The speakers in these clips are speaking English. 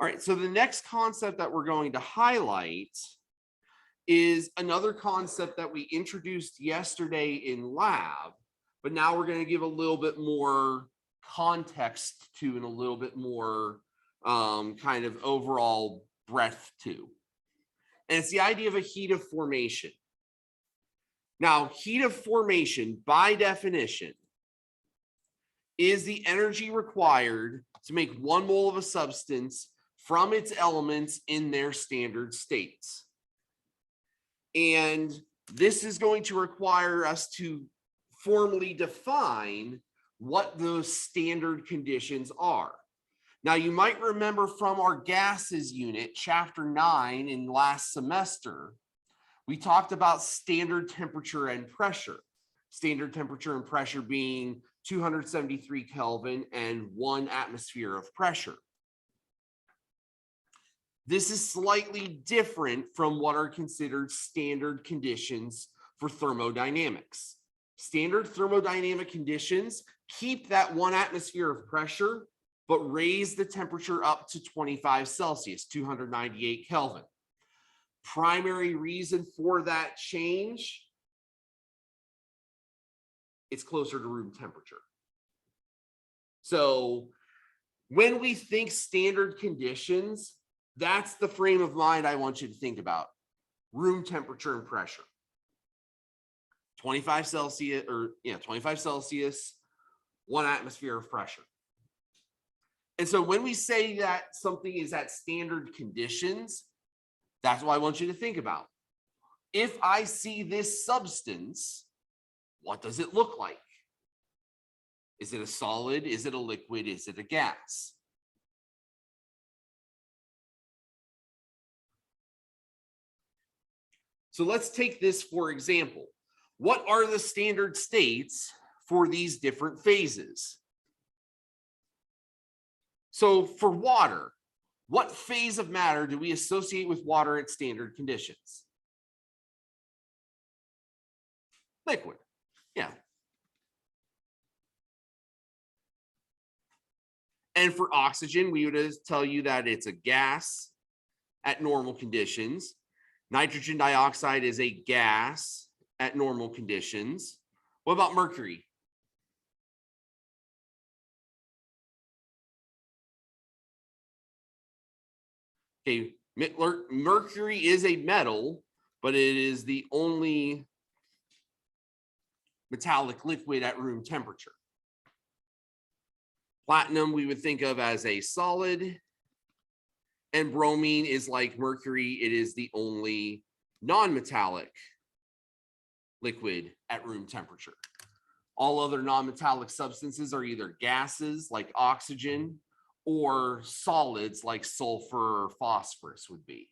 All right, so the next concept that we're going to highlight is another concept that we introduced yesterday in lab, but now we're going to give a little bit more context to and a little bit more kind of overall breadth to. And it's the idea of a heat of formation. Now, heat of formation, by definition, is the energy required to make 1 mole of a substance from its elements in their standard states. And this is going to require us to formally define what those standard conditions are. Now, you might remember from our gases unit, chapter 9 in last semester, we talked about standard temperature and pressure. Standard temperature and pressure being 273 Kelvin and 1 atmosphere of pressure. This is slightly different from what are considered standard conditions for thermodynamics. Standard thermodynamic conditions keep that 1 atmosphere of pressure, but raise the temperature up to 25 Celsius, 298 Kelvin. Primary reason for that change, it's closer to room temperature. So when we think standard conditions, that's the frame of mind I want you to think about. Room temperature and pressure. 25 Celsius, 25 Celsius, 1 atmosphere of pressure. And so when we say that something is at standard conditions, that's what I want you to think about. If I see this substance, what does it look like? Is it a solid? Is it a liquid? Is it a gas? So let's take this for example. What are the standard states for these different phases? So for water, what phase of matter do we associate with water at standard conditions? Liquid, yeah. And for oxygen, we would tell you that it's a gas at normal conditions. Nitrogen dioxide is a gas at normal conditions. What about mercury? Okay, mercury is a metal, but it is the only metallic liquid at room temperature. Platinum we would think of as a solid, and bromine is like mercury. It is the only non-metallic liquid at room temperature. All other non-metallic substances are either gases like oxygen or solids like sulfur or phosphorus would be.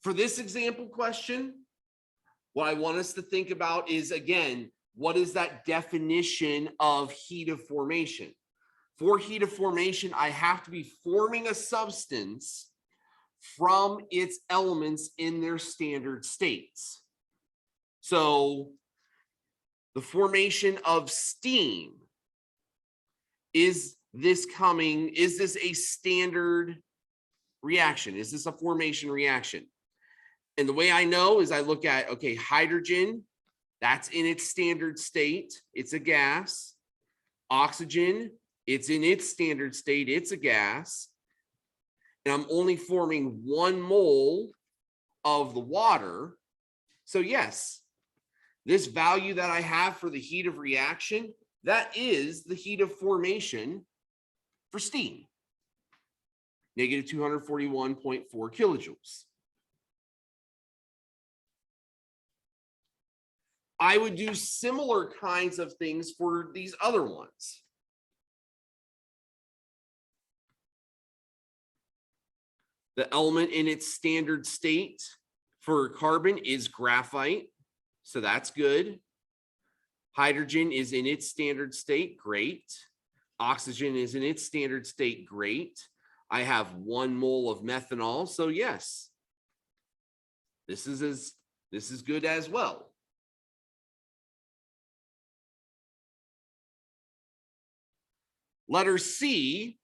For this example question, what I want us to think about is, again, what is that definition of heat of formation? For heat of formation, I have to be forming a substance from its elements in their standard states. So the formation of steam, is this a standard reaction? Is this a formation reaction? And the way I know is I look at, okay, hydrogen, that's in its standard state, it's a gas. Oxygen, it's in its standard state, it's a gas. And I'm only forming 1 mole of the water. So yes, this value that I have for the heat of reaction, that is the heat of formation for steam. Negative 241.4 kilojoules. I would do similar kinds of things for these other ones. The element in its standard state for carbon is graphite, so that's good. Hydrogen is in its standard state, great. Oxygen is in its standard state, great. I have 1 mole of methanol, so yes, This is good as well. Letter C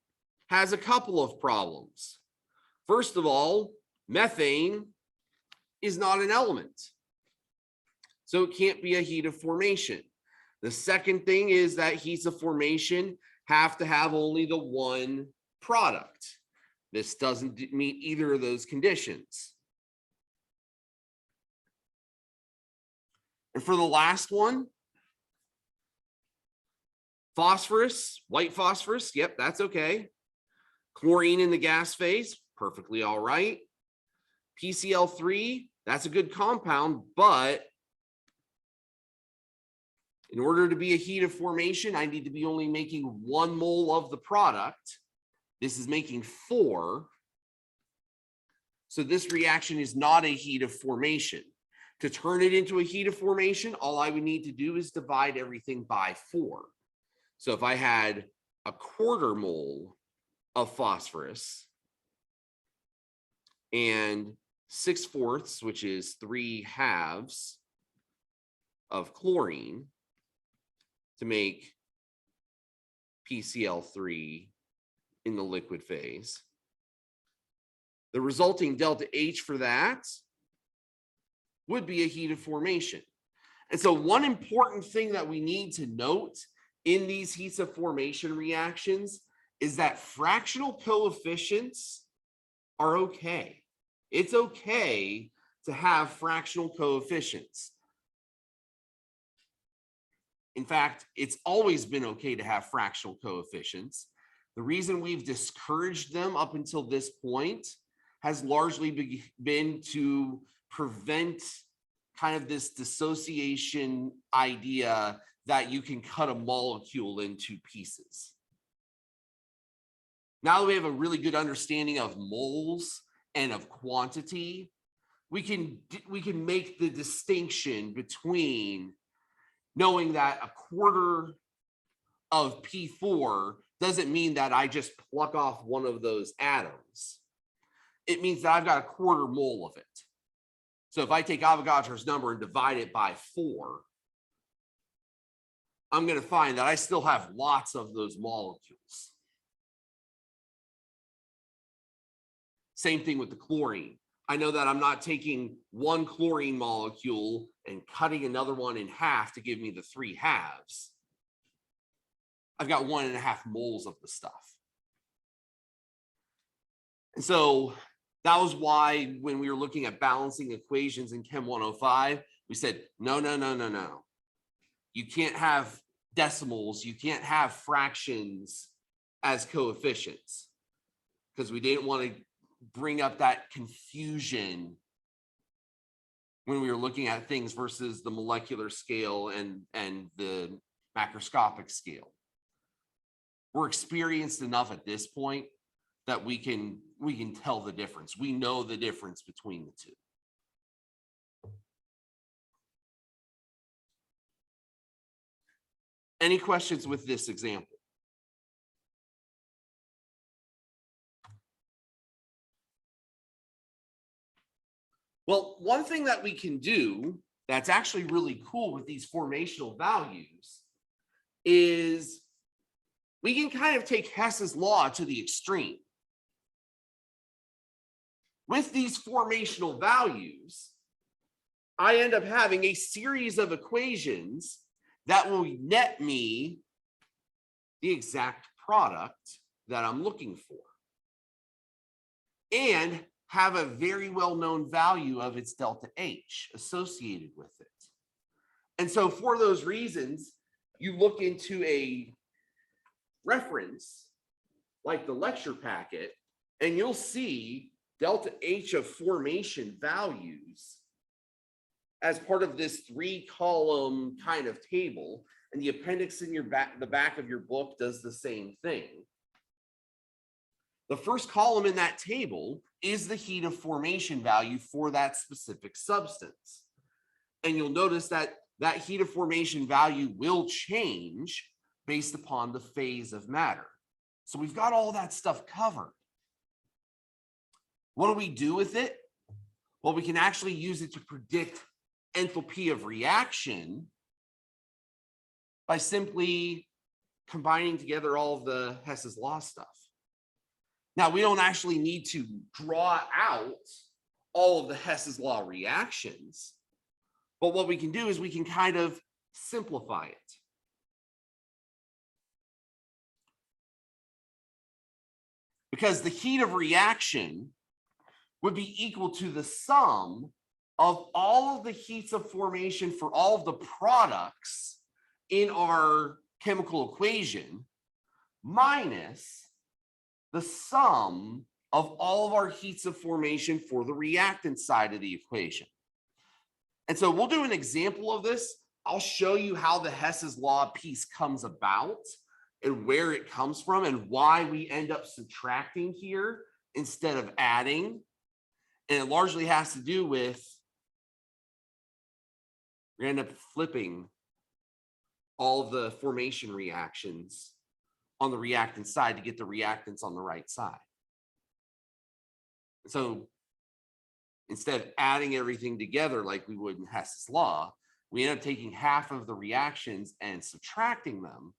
has a couple of problems. First of all, methane is not an element, so it can't be a heat of formation. The second thing is that heats of formation have to have only the one product. This doesn't meet either of those conditions. And for the last one, phosphorus, white phosphorus, yep, that's okay. Chlorine in the gas phase, perfectly all right. PCl3, that's a good compound, but in order to be a heat of formation, I need to be only making 1 mole of the product. This is making 4. So this reaction is not a heat of formation. To turn it into a heat of formation, all I would need to do is divide everything by 4. So if I had a 1/4 mole of phosphorus and 6/4, which is 3/2 of chlorine to make PCl3 in the liquid phase, the resulting delta H for that would be a heat of formation. And so one important thing that we need to note in these heats of formation reactions is that fractional coefficients are okay. It's okay to have fractional coefficients. In fact, it's always been okay to have fractional coefficients. The reason we've discouraged them up until this point has largely been to prevent kind of this dissociation idea that you can cut a molecule into pieces. Now that we have a really good understanding of moles and of quantity, we can make the distinction between knowing that a 1/4 of P4 doesn't mean that I just pluck off one of those atoms. It means that I've got a 1/4 mole of it. So if I take Avogadro's number and divide it by 4, I'm going to find that I still have lots of those molecules. Same thing with the chlorine. I know that I'm not taking one chlorine molecule and cutting another one in half to give me the 3/2. I've got 1.5 moles of the stuff. And so that was why when we were looking at balancing equations in Chem 105, we said, no. You can't have decimals. You can't have fractions as coefficients, because we didn't want to bring up that confusion when we were looking at things versus the molecular scale and the macroscopic scale. We're experienced enough at this point that we can tell the difference. We know the difference between the two. Any questions with this example? Well, one thing that we can do that's actually really cool with these formational values is we can kind of take Hess's law to the extreme. With these formational values, I end up having a series of equations that will net me the exact product that I'm looking for and have a very well-known value of its delta H associated with it. And so for those reasons, you look into a reference like the lecture packet, and you'll see delta H of formation values as part of this 3-column kind of table, and the appendix in the back of your book does the same thing. The first column in that table is the heat of formation value for that specific substance. And you'll notice that that heat of formation value will change based upon the phase of matter. So we've got all that stuff covered. What do we do with it? Well, we can actually use it to predict enthalpy of reaction by simply combining together all of the Hess's law stuff. Now, we don't actually need to draw out all of the Hess's law reactions, but what we can do is we can kind of simplify it. Because the heat of reaction would be equal to the sum of all of the heats of formation for all of the products in our chemical equation minus the sum of all of our heats of formation for the reactant side of the equation. And so we'll do an example of this. I'll show you how the Hess's law piece comes about and where it comes from and why we end up subtracting here instead of adding. And it largely has to do with, we're going to end up flipping all of the formation reactions on the reactant side to get the reactants on the right side. So instead of adding everything together like we would in Hess's law, we end up taking half of the reactions and subtracting them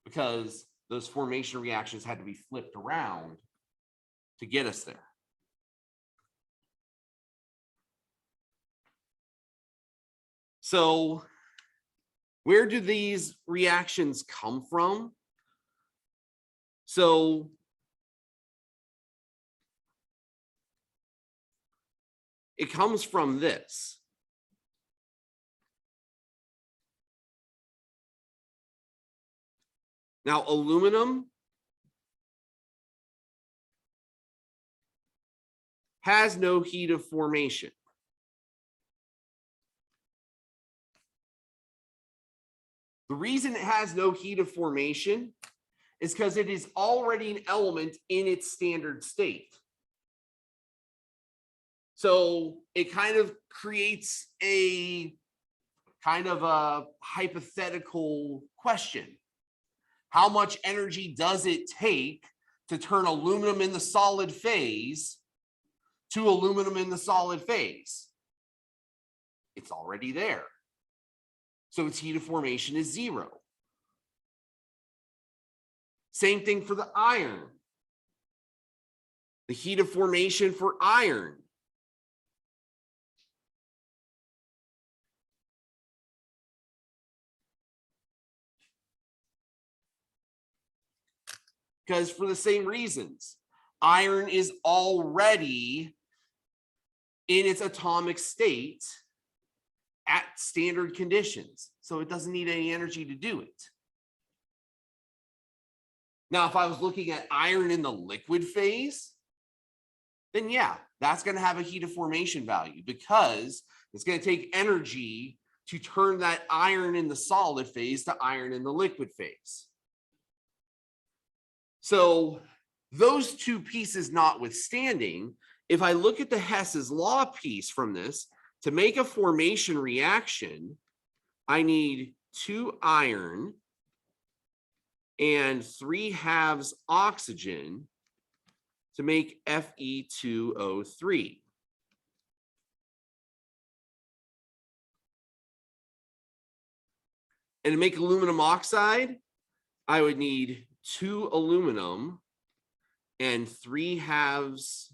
because those formation reactions had to be flipped around to get us there. So where do these reactions come from? So it comes from this. Now, aluminum has no heat of formation. The reason it has no heat of formation is because it is already an element in its standard state. So it kind of creates a kind of a hypothetical question. How much energy does it take to turn aluminum in the solid phase to aluminum in the solid phase? It's already there. So its heat of formation is 0. Same thing for the iron. The heat of formation for iron because for the same reasons, iron is already in its atomic state at standard conditions, so it doesn't need any energy to do it. Now, if I was looking at iron in the liquid phase, then yeah, that's going to have a heat of formation value because it's going to take energy to turn that iron in the solid phase to iron in the liquid phase. So those two pieces notwithstanding, if I look at the Hess's law piece from this, to make a formation reaction, I need 2 iron and 3/2 oxygen to make Fe2O3. And to make aluminum oxide, I would need 2 aluminum and 3/2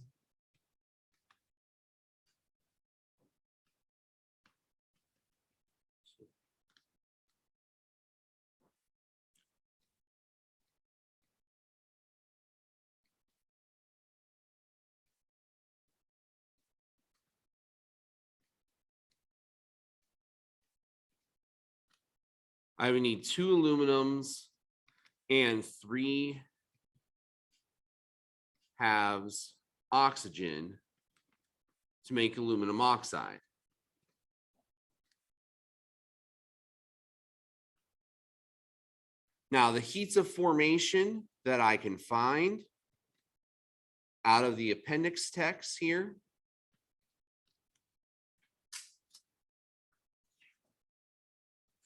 I would need 2 aluminums and 3/2 oxygen to make aluminum oxide. Now, the heats of formation that I can find out of the appendix text here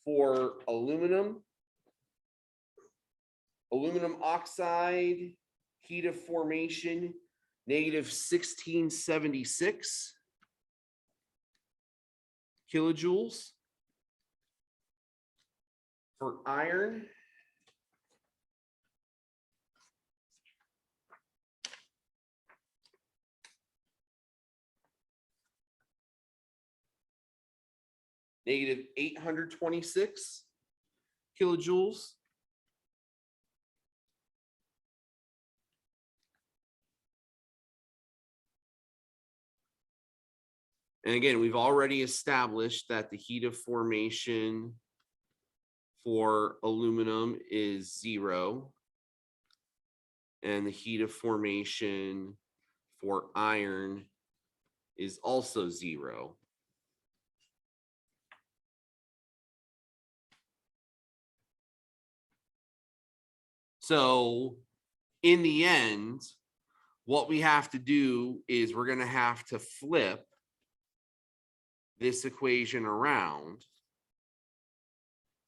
for aluminum oxide, heat of formation, -1676. kilojoules. For iron, negative 826 kilojoules. And again, we've already established that the heat of formation for aluminum is 0. And the heat of formation for iron is also 0. So in the end, what we have to do is we're going to have to flip this equation around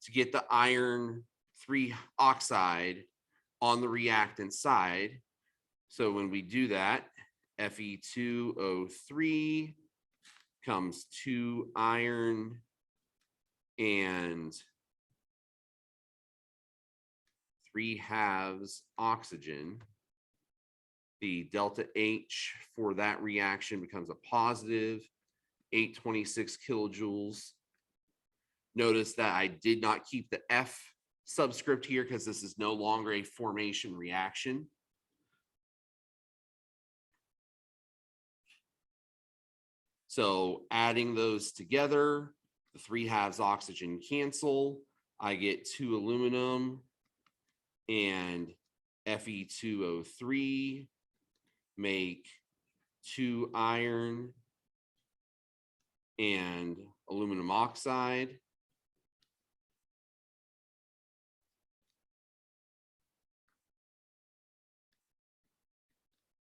to get the iron 3 oxide on the reactant side. So when we do that, Fe2O3 comes 2 iron and 3/2 oxygen. The delta H for that reaction becomes a positive 826 kilojoules. Notice that I did not keep the F subscript here because this is no longer a formation reaction. So adding those together, the 3/2 oxygen cancel. I get 2 aluminum and Fe2O3 make 2 iron and aluminum oxide.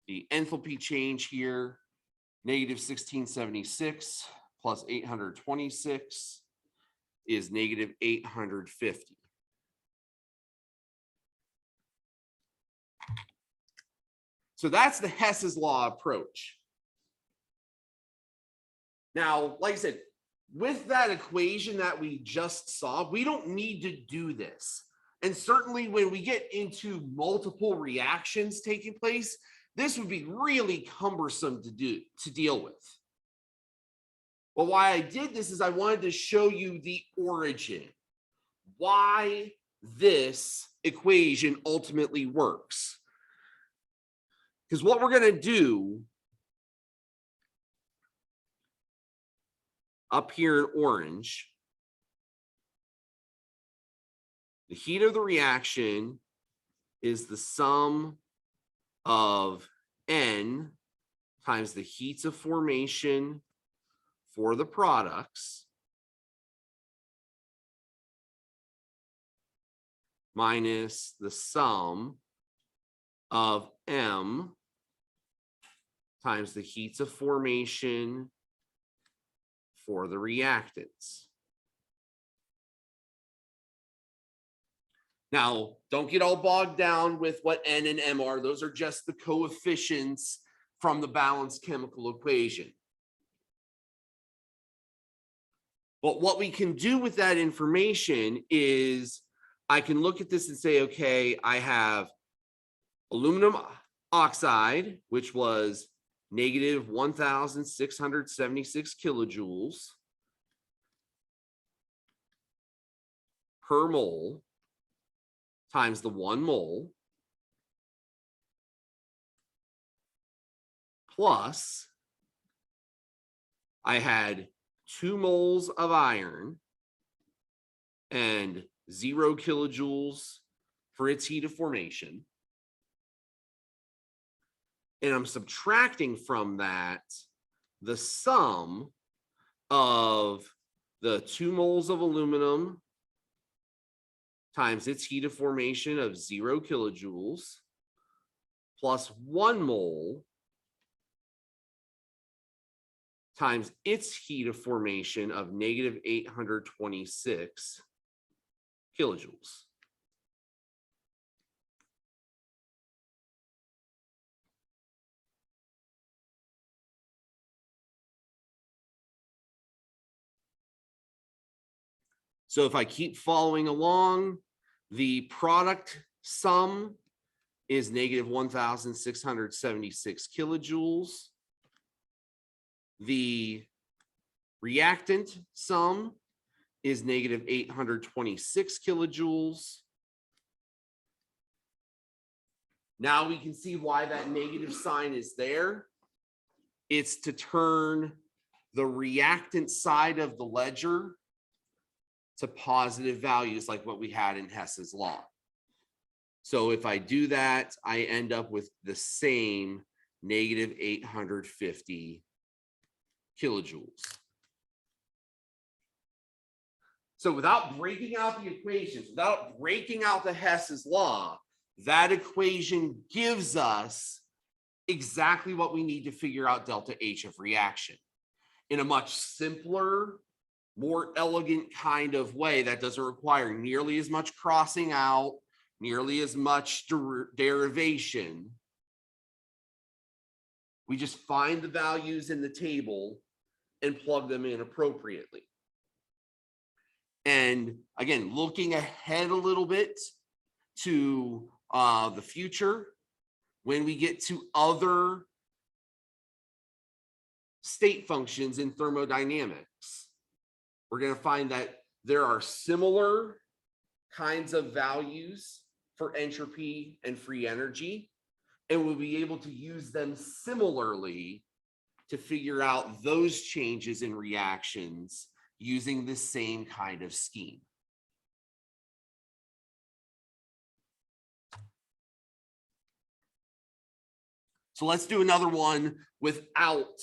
The enthalpy change here, negative 1676 plus 826 is negative 850. So that's the Hess's Law approach. Now, like I said, with that equation that we just saw, we don't need to do this. And certainly when we get into multiple reactions taking place, this would be really cumbersome to deal with. But why I did this is I wanted to show you the origin, why this equation ultimately works. Because what we're going to do up here in orange, the heat of the reaction is the sum of N times the heats of formation for the products minus the sum of M times the heats of formation for the reactants. Now, don't get all bogged down with what N and M are. Those are just the coefficients from the balanced chemical equation. But what we can do with that information is I can look at this and say, okay, I have aluminum oxide, which was negative 1,676 kilojoules per mole times the 1 mole plus I had 2 moles of iron and 0 kilojoules for its heat of formation. And I'm subtracting from that the sum of the 2 moles of aluminum times its heat of formation of 0 kilojoules plus 1 mole times its heat of formation of negative 826 kilojoules. So if I keep following along, the product sum is negative 1,676 kilojoules. The reactant sum is negative 826 kilojoules. Now we can see why that negative sign is there. It's to turn the reactant side of the ledger to positive values like what we had in Hess's law. So if I do that, I end up with the same negative 850 kilojoules. So without breaking out the equations, without breaking out the Hess's law, that equation gives us exactly what we need to figure out delta H of reaction in a much simpler, more elegant kind of way that doesn't require nearly as much crossing out, nearly as much derivation. We just find the values in the table and plug them in appropriately. And again, looking ahead a little bit to the future, when we get to other state functions in thermodynamics, we're going to find that there are similar kinds of values for entropy and free energy, and we'll be able to use them similarly to figure out those changes in reactions using the same kind of scheme. So let's do another one without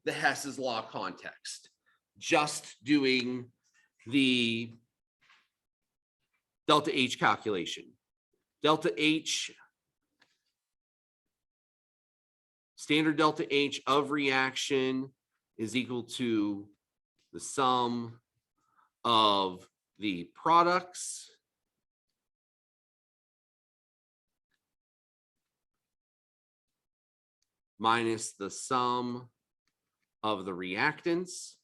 the Hess's law context, just doing the delta H calculation. Delta H, standard delta H of reaction is equal to the sum of the products minus the sum of the reactants.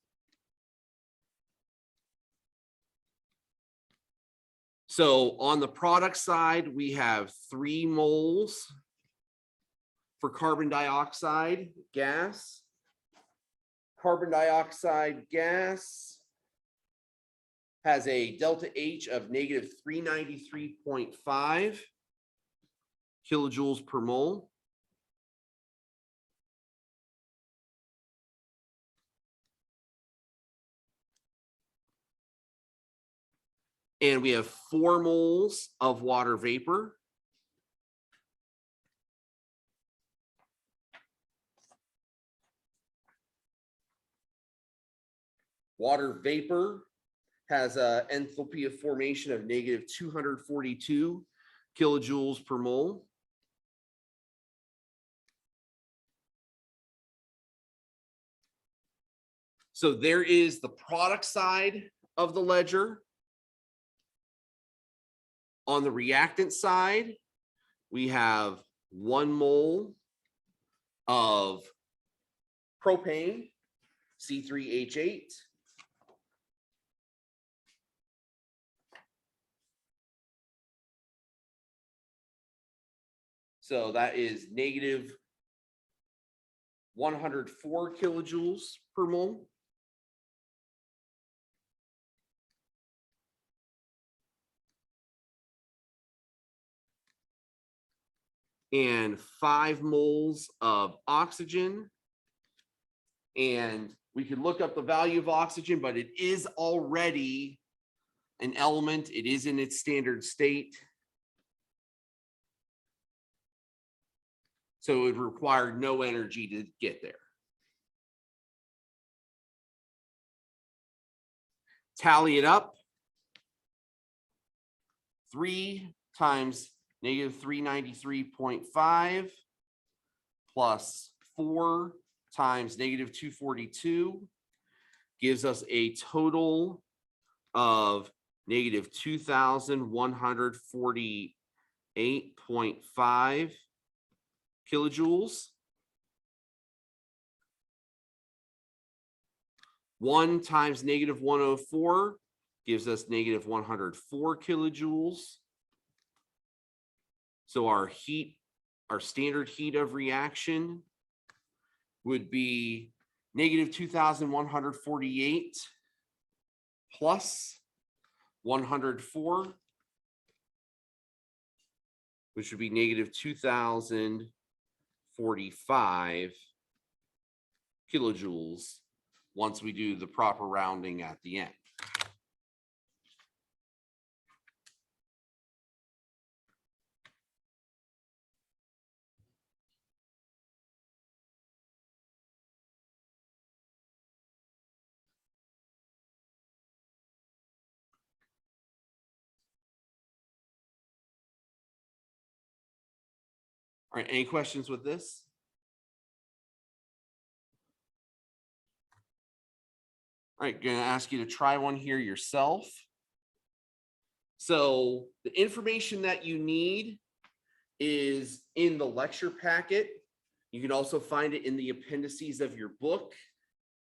So on the product side, we have 3 moles for carbon dioxide gas. Carbon dioxide gas has a delta H of negative 393.5 kilojoules per mole. And we have 4 moles of water vapor. Water vapor has an enthalpy of formation of negative 242 kilojoules per mole. So there is the product side of the ledger. On the reactant side, we have 1 mole of propane, C3H8. So that is negative 104 kilojoules per mole. And 5 moles of oxygen. And we could look up the value of oxygen, but it is already an element. It is in its standard state. So it would require no energy to get there. Tally it up. 3 times negative 393.5 plus 4 times negative 242 gives us a total of negative 2,148.5 kilojoules. 1 times negative 104 gives us negative 104 kilojoules. So our standard heat of reaction would be negative 2,148 plus 104, which would be negative 2,045 kilojoules once we do the proper rounding at the end. All right, any questions with this? All right, going to ask you to try one here yourself. So the information that you need is in the lecture packet. You can also find it in the appendices of your book.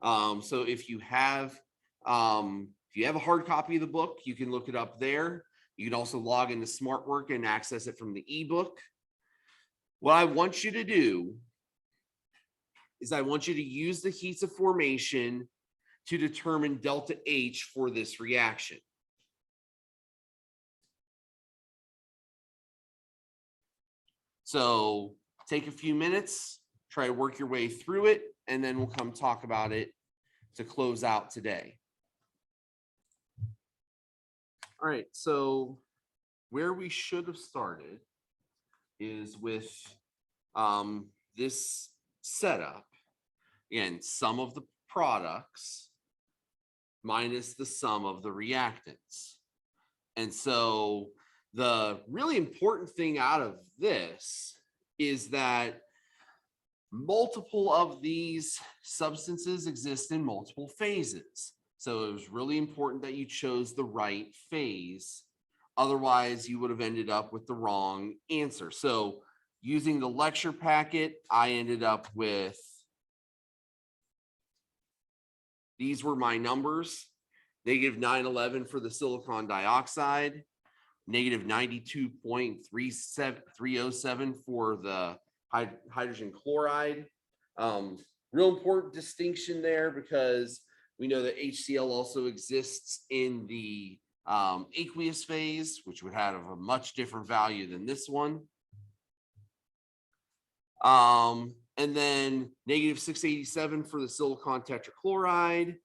So if you have a hard copy of the book, you can look it up there. You can also log into SmartWork and access it from the ebook. What I want you to do is I want you to use the heats of formation to determine delta H for this reaction. So take a few minutes, try to work your way through it, and then we'll come talk about it to close out today. All right, so where we should have started is with this setup. Again, sum of the products minus the sum of the reactants. And so the really important thing out of this is that multiple of these substances exist in multiple phases. So it was really important that you chose the right phase. Otherwise, you would have ended up with the wrong answer. So using the lecture packet, I ended up with, these were my numbers, negative 911 for the silicon dioxide, negative 92.307 for the hydrogen chloride. Real important distinction there because we know that HCl also exists in the aqueous phase, which would have a much different value than this one. And then negative 687 for the silicon tetrachloride,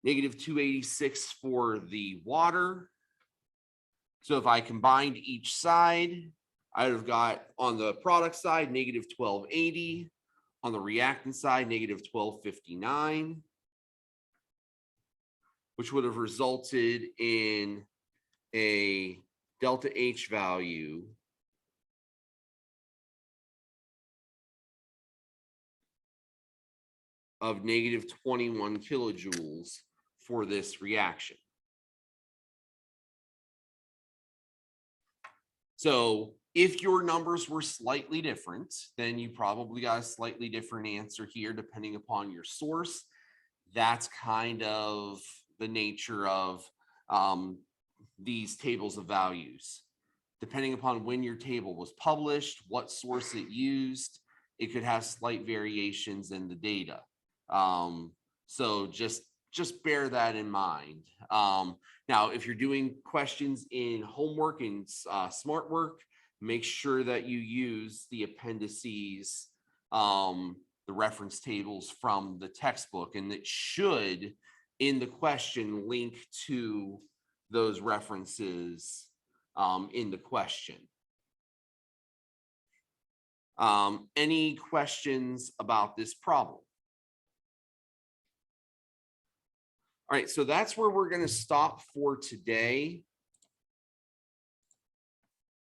negative 286 for the water. So if I combined each side, I would have got on the product side, negative 1280, on the reactant side, negative 1259, which would have resulted in a delta H value of negative 21 kilojoules for this reaction. So if your numbers were slightly different, then you probably got a slightly different answer here, depending upon your source. That's kind of the nature of these tables of values. Depending upon when your table was published, what source it used, it could have slight variations in the data. So just bear that in mind. Now, if you're doing questions in homework and SmartWork, make sure that you use the appendices, the reference tables from the textbook, and it should, in the question, link to those references in the question. Any questions about this problem? All right, so that's where we're going to stop for today.